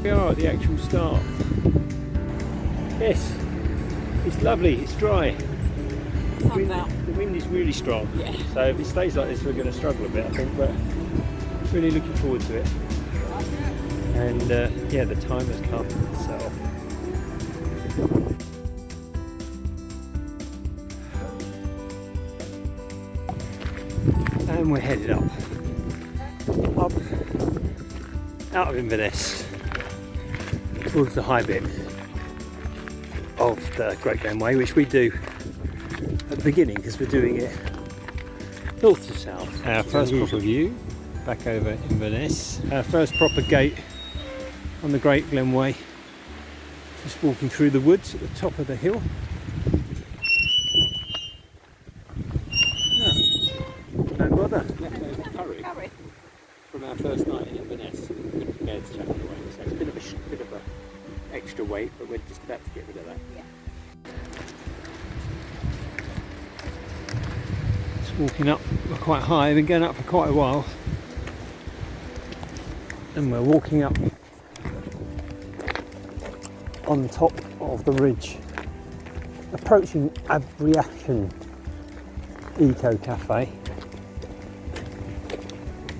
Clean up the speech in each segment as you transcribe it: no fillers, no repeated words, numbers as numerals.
We are at the actual start. Yes, it's lovely, it's dry. Sun's out. The wind is really strong. Yeah. So if it stays like this, we're going to struggle a bit, I think, but really looking forward to it. And yeah, the time has come itself. And we're headed up out of Inverness towards the high bit of the Great Glen Way, which we do at the beginning because we're doing it north to south. Our first proper view back over Inverness. Our first proper gate on the Great Glen Way. Just walking through the woods at the top of the hill. No bother. Curry from our first night in Inverness. We couldn't bear to chuck it away. So it's a bit of a extra weight, but we're just about to get rid of that. Yeah. Just walking up, we're quite high, been going up for quite a while. And we're walking up on top of the ridge, approaching Inverness Eco Cafe.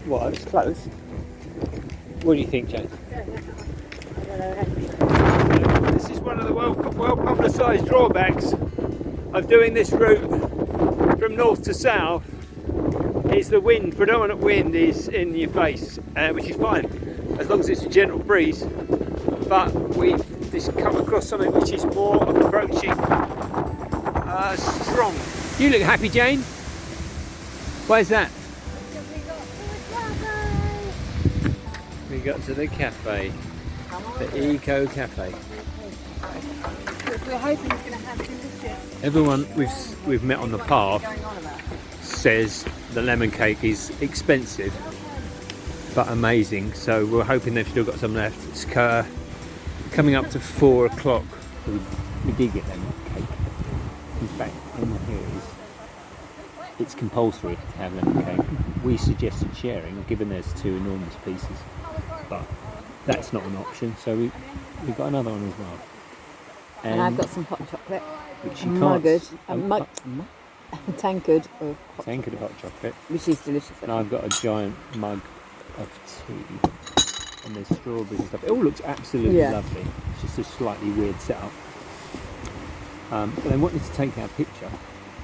Well, it's close. What do you think, Jane? This is one of the well publicised drawbacks of doing this route from north to south. Is the wind, predominant wind is in your face, which is fine as long as it's a gentle breeze. But we've just come across something which is more approaching strong. You look happy, Jane. Where's that? We got to the cafe, the Eco Cafe. We're hoping it's going to have delicious. Everyone we've met on the path says the lemon cake is expensive but amazing, so we're hoping they've still got some left. It's coming up to 4 o'clock. We did get lemon cake. In fact, in here it's compulsory to have lemon cake. We suggested sharing, given there's 2 enormous pieces, but that's not an option, so we've got another one as well. And I've got some hot chocolate. Which you can't. A tankard of hot chocolate. which is delicious. And I've got a giant mug of tea. And there's strawberries and stuff. It all looks absolutely lovely. It's just a slightly weird setup. But they wanted to take our picture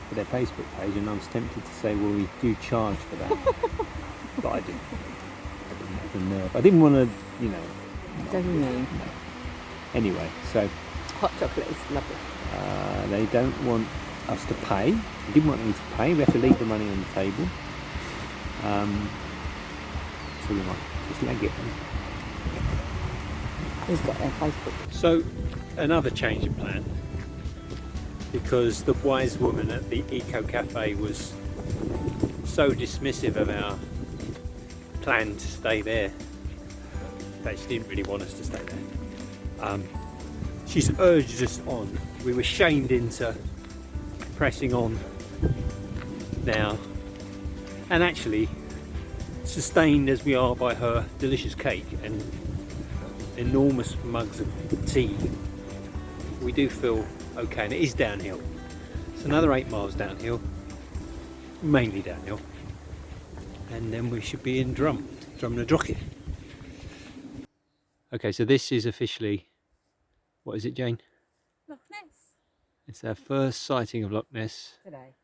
for their Facebook page, and I was tempted to say, well, we do charge for that. But I didn't have the nerve. I didn't want to, Don't know. Anyway, so Hot chocolate is lovely. they don't want us to pay. They didn't want me to pay. We have to leave the money on the table. So we might just leg it. He's got their Facebook. So another change in plan, because the wise woman at the Eco Cafe was so dismissive of our plan to stay there. In fact, she didn't really want us to stay there. She's urged us on. We were shamed into pressing on now, and actually sustained as we are by her delicious cake and enormous mugs of tea, we do feel okay. And it is downhill. It's another 8 miles downhill, mainly downhill, and then we should be in Drumnadrochit. Okay, so this is officially, what is it, Jane? Loch Ness. It's our first sighting of Loch Ness. Today.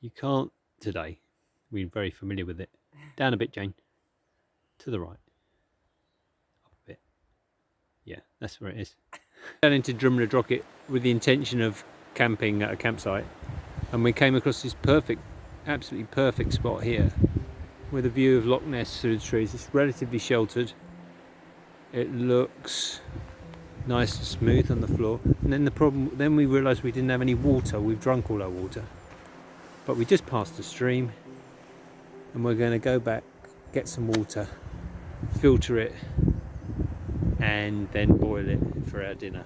You can't today. We're very familiar with it. Down a bit, Jane. To the right. Up a bit. Yeah, that's where it is. Down into Drumnadrochit with the intention of camping at a campsite, and we came across this perfect, absolutely perfect spot here with a view of Loch Ness through the trees. It's relatively sheltered. It looks nice and smooth on the floor. And then then we realised we didn't have any water. We've drunk all our water. But we just passed the stream, and we're going to go back, get some water, filter it, and then boil it for our dinner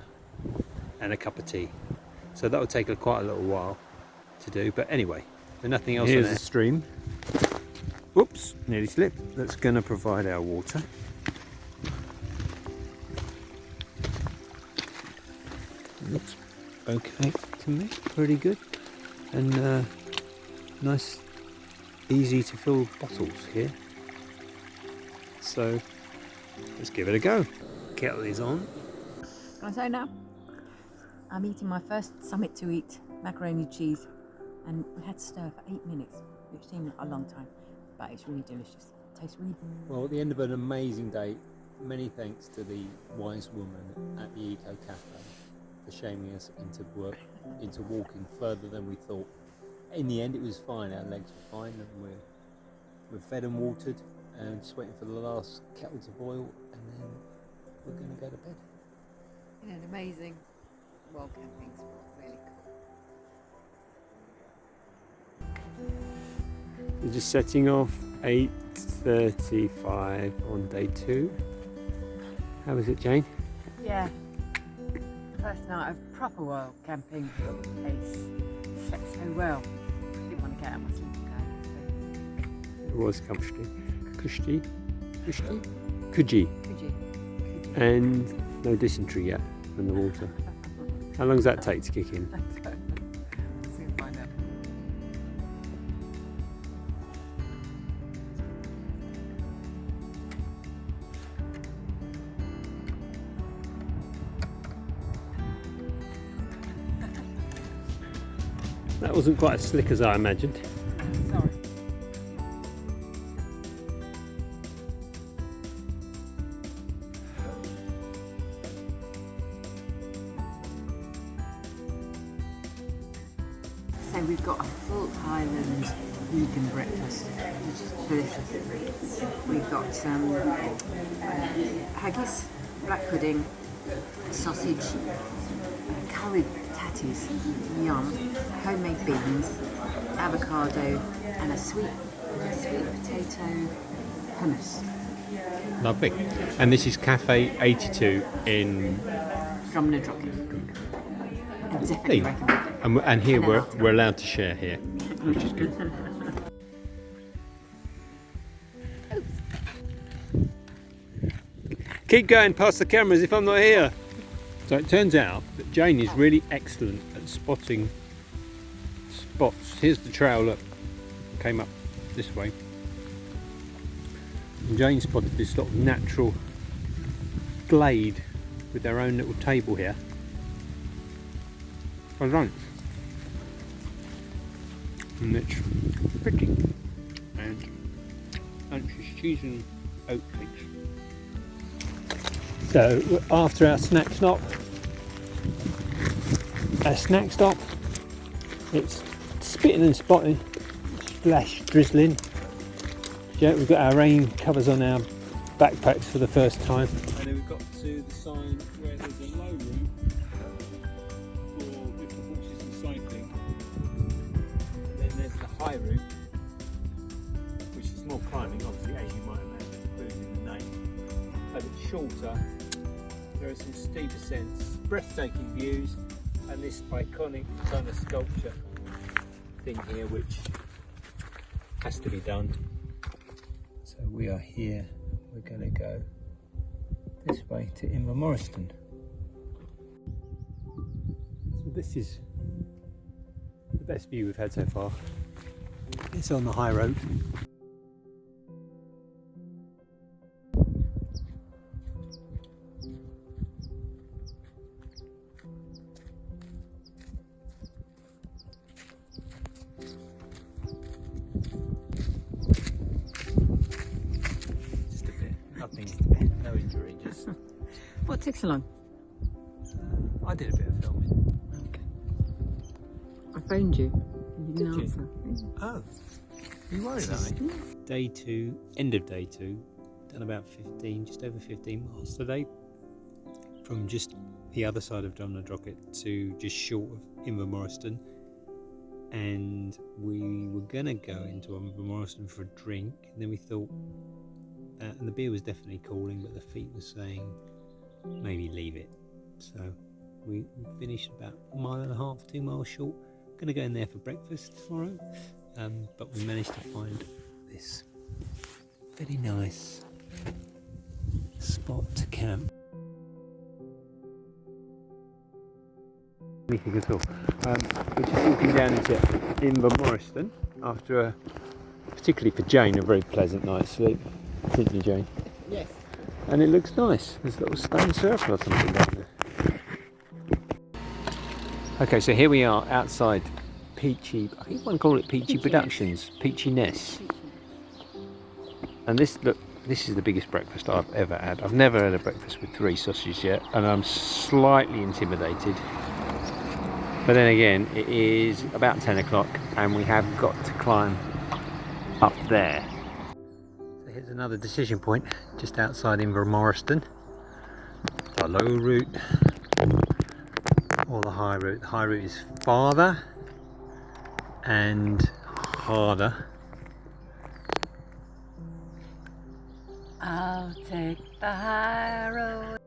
and a cup of tea. So that will take quite a little while to do. But anyway, there's nothing else. Here's the stream. Whoops, nearly slipped. That's going to provide our water. okay to me, pretty good. And nice, easy to fill bottles here. So let's give it a go. Kettle is on. Can I say now? I'm eating my first summit to eat macaroni cheese, and we had to stir for 8 minutes, which seemed a long time, but it's really delicious. It tastes really good. Well, at the end of an amazing day, many thanks to the wise woman at the Eco Cafe for shaming us into walking further than we thought. In the end, it was fine. Our legs were fine, and we're fed and watered, and just waiting for the last kettle to boil, and then we're going to go to bed. An amazing wild camping spot, really cool. We're just setting off 8:35 on day 2. How was it, Jane? Yeah. First night of proper wild camping. It's set so well. Didn't want to get out of my sleeping bag. It was comfy. Cushy. Could you? And no dysentery yet from the water. How long does that take to kick in? I don't know. We'll soon find out. That wasn't quite as slick as I imagined. Sorry. So we've got a full Highland vegan breakfast, which is delicious. We've got haggis, black pudding, sausage, curried tatties, yum, homemade beans, avocado, and a sweet potato hummus. Lovely. And this is Cafe 82 in Drumna Drogheda. Definitely recommend it. and here we're allowed to share here, which is good. Keep going past the cameras if I'm not here. So it turns out that Jane is really excellent at spotting spots. Here's the trail, look, came up this way. And Jane spotted this sort of natural glade with their own little table here. For lunch. And it's pretty. And lunch is cheese and oat cakes. So after our snack stop, it's spitting and spotting, splash drizzling. Yeah, we've got our rain covers on our backpacks for the first time. And then we've got to the sign where there's a low route for different horses and cycling. And then there's the high route, which is more climbing, obviously, as you might imagine, including in the name. A bit shorter. There are some steep ascents, breathtaking views, and this iconic kind of sculpture thing here, which has to be done. So we are here. We're going to go this way to Invermoriston. So this is the best view we've had so far. It's on the high road. No injury, just. What takes so long? I did a bit of filming. Okay. I phoned you. You didn't Did you? answer. Oh, you worried about me? Day 2, end of day 2, done about 15, just over 15 miles today, from just the other side of Drumna Drogheda to just short of Invermoriston, and we were gonna go into Invermoriston for a drink, and then we thought. And the beer was definitely cooling, but the feet were saying maybe leave it. So we finished about 1.5 miles, 2 miles short. Going to go in there for breakfast tomorrow, but we managed to find this very nice spot to camp. anything at all. We're just walking down into Invermoriston after a, particularly for Jane, a very pleasant night's sleep. Didn't you, Jane? Yes. And it looks nice. There's a little stone circle or something down there. Okay, so here we are outside Peachy, I think one call it Peachy Productions, Peachy Ness. And this is the biggest breakfast I've ever had. I've never had a breakfast with 3 sausages yet, and I'm slightly intimidated. But then again, it is about 10 o'clock and we have got to climb up there. So here's another decision point, just outside Invermoriston. The low route or the high route. The high route is farther and harder. I'll take the high road.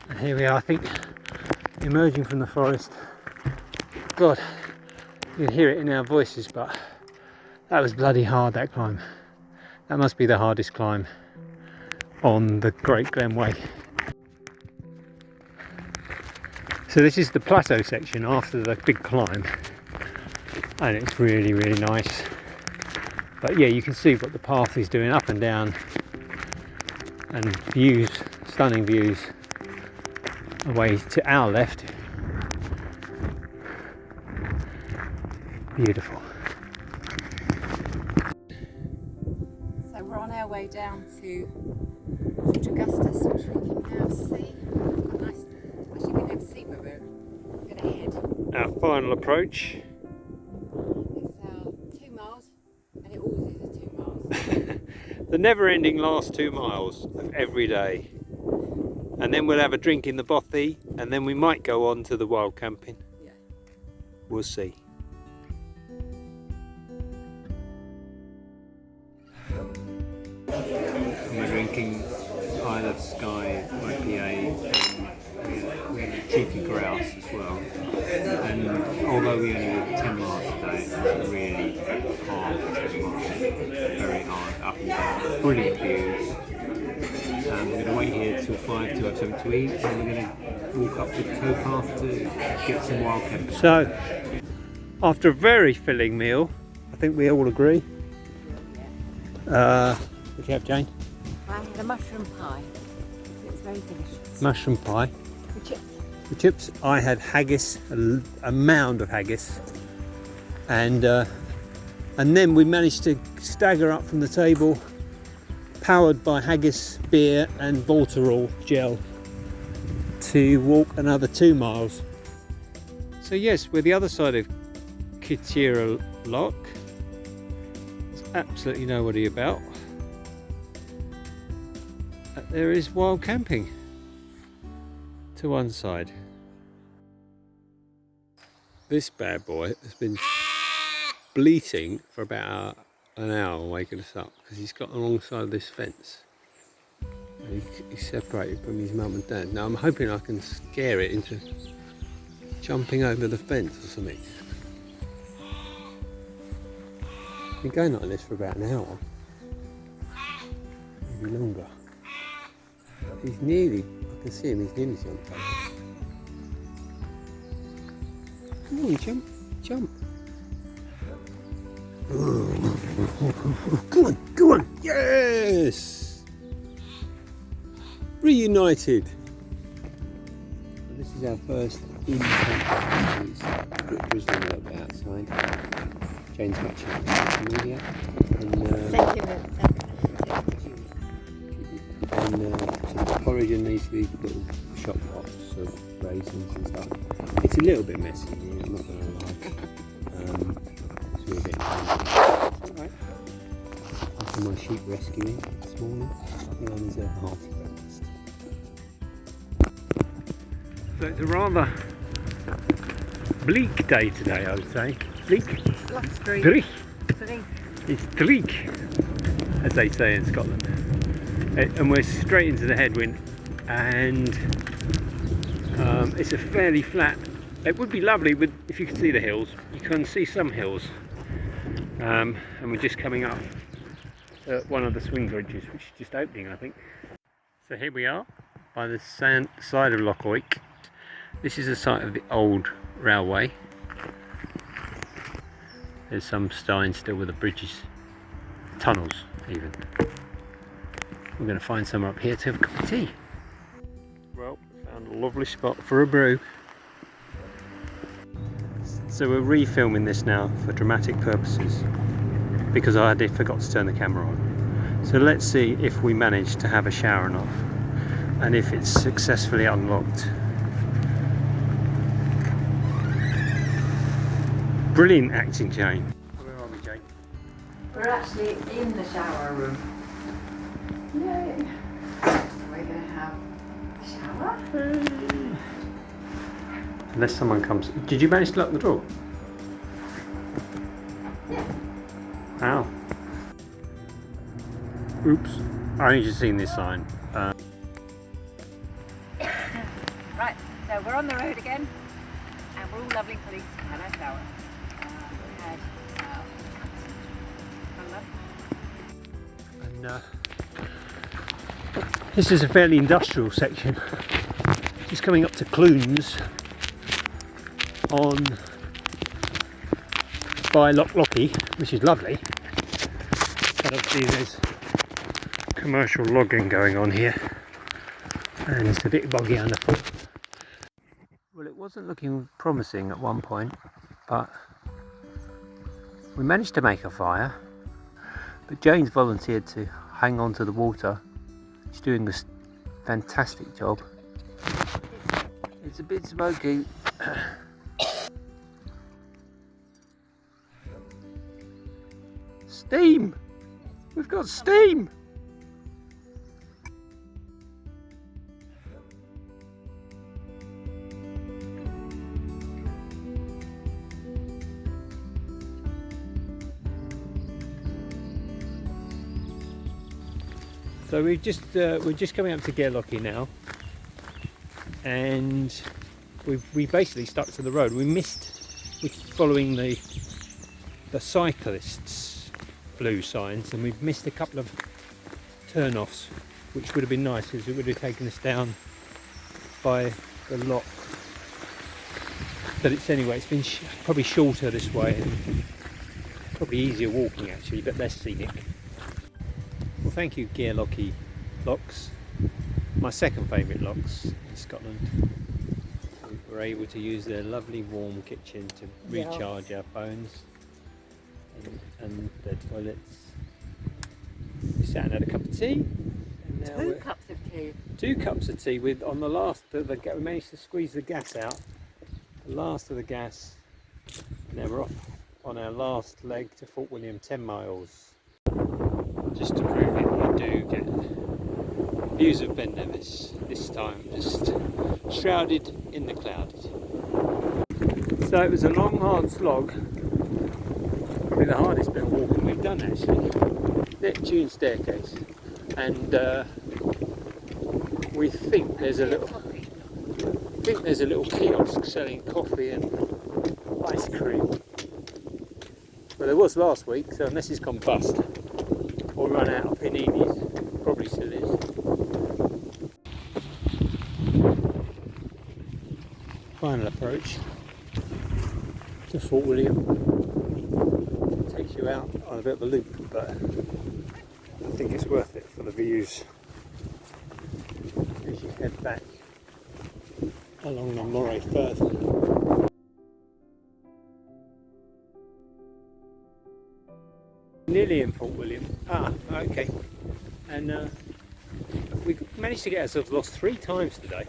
And here we are, I think, emerging from the forest. God, you can hear it in our voices, but that was bloody hard, that climb. That must be the hardest climb on the Great Glen Way. So this is the plateau section after the big climb, and it's really, really nice. But yeah, you can see what the path is doing up and down, and views, stunning views away to our left. Beautiful. So we're on our way down to Fort Augustus, which we can now see. Quite nice. Actually, we can now see where we're going to head. Our final approach. It's 2 miles, and it always is 2 miles. The never-ending last 2 miles of every day. And then we'll have a drink in the bothy, and then we might go on to the wild camping. Yeah. We'll see. We're drinking Isle of Skye IPA, and we had a cheeky grouse as well. And although we only walked 10 miles today, it was really hard, very hard, up and down, brilliant views. We're going to wait here till 5 to have something to eat, and we're going to walk up the towpath to get some wild camping. So, after a very filling meal, I think we all agree. What do you have, Jane? I had a mushroom pie. It's very delicious. Mushroom pie. With chips. The chips. I had haggis, a mound of haggis, and then we managed to stagger up from the table, powered by haggis, beer, and Voltarol gel, to walk another 2 miles. So yes, we're the other side of Loch. There's absolutely nobody about. There is wild camping to one side. This bad boy has been bleating for about an hour waking us up because he's got alongside this fence. And he's separated from his mum and dad. Now I'm hoping I can scare it into jumping over the fence or something. Been going like this for about an hour, maybe longer. He's nearly, I can see him, he's nearly jumped over. Come on, jump, jump. Go on, go on, yes! Reunited. This is our first in-camp. It's drizzling a little bit outside. Jane's watching social media. And porridge in these little shop pots of raisins and stuff. It's a little bit messy, I'm not going to lie. It's really getting alright. After my sheep rescuing this morning, I think I deserve a hearty breakfast. So it's a rather bleak day today, I would say. Bleak? Bleak. It's bleak, as they say in Scotland. and we're straight into the headwind, and it's a fairly flat. It would be lovely if you could see the hills. You can see some hills, and we're just coming up one of the swing bridges, which is just opening, I think. So here we are by the side of Loch. This is the site of the old railway. There's some signs still with the bridges, tunnels even. We're going to find somewhere up here to have a cup of tea. Well, found a lovely spot for a brew. So we're refilming this now for dramatic purposes because I forgot to turn the camera on. So let's see if we manage to have a shower or not, and if it's successfully unlocked. Brilliant acting, Jane. Where are we, Jane? We're actually in the shower room. Yay! We're going to have a shower. Unless someone comes. Did you manage to lock the door? Yeah. Wow. Oops. I only just seen this sign. Right, so we're on the road again, and we're all lovely colleagues and had our shower. We had fun. And this is a fairly industrial section. Just coming up to Clunes by Loch, which is lovely. But obviously there's commercial logging going on here, and it's a bit boggy underfoot. Well, it wasn't looking promising at one point, but we managed to make a fire. But Jane's volunteered to hang on to the water. She's doing a fantastic job. It's a bit smoky. Steam! We've got steam! So we're just coming up to Loch now, and we basically stuck to the road. We're following the cyclists' blue signs, and we've missed a couple of turn-offs, which would have been nice because it would have taken us down by the Loch. But it's been probably shorter this way, and probably easier walking actually, but less scenic. Well, thank you, Lochs, my second favourite lochs in Scotland. We were able to use their lovely warm kitchen to recharge our phones and their toilets. We sat and had a cup of tea. And now 2 cups of tea. 2 cups of tea with, on the last of the we managed to squeeze the gas out. The last of the gas. And now we're off on our last leg to Fort William, 10 miles. Just to prove it, you do get views of Ben Nevis, this time just shrouded in the clouds. So it was a long, hard slog, probably the hardest bit of walking we've done actually. Neptune staircase, and we think there's a little kiosk selling coffee and ice cream. Well, there was last week, so unless it's gone bust or run out of paninis, probably still is. Final approach to Fort William. It takes you out on a bit of a loop, but I think it's worth it for the views as you head back along the Moray further. Nearly in Fort William. Okay. And we managed to get ourselves lost 3 times today.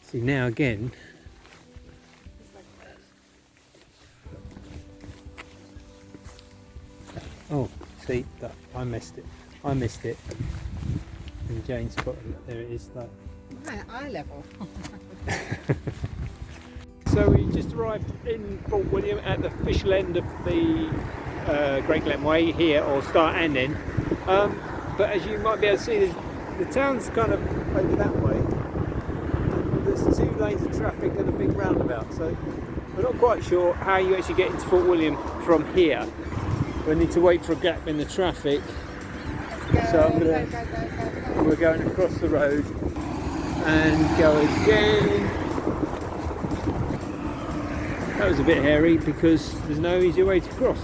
See, now again. Oh, see, I missed it. And Jane's got it. There it is. That. Right, eye level. So we just arrived in Fort William at the official end of the Great Glen Way here, or start and end. but as you might be able to see, the town's kind of over that way. There's 2 lanes of traffic and a big roundabout, so we're not quite sure how you actually get into Fort William from here. We need to wait for a gap in the traffic. So we're going across the road and go again. That was a bit hairy because there's no easier way to cross.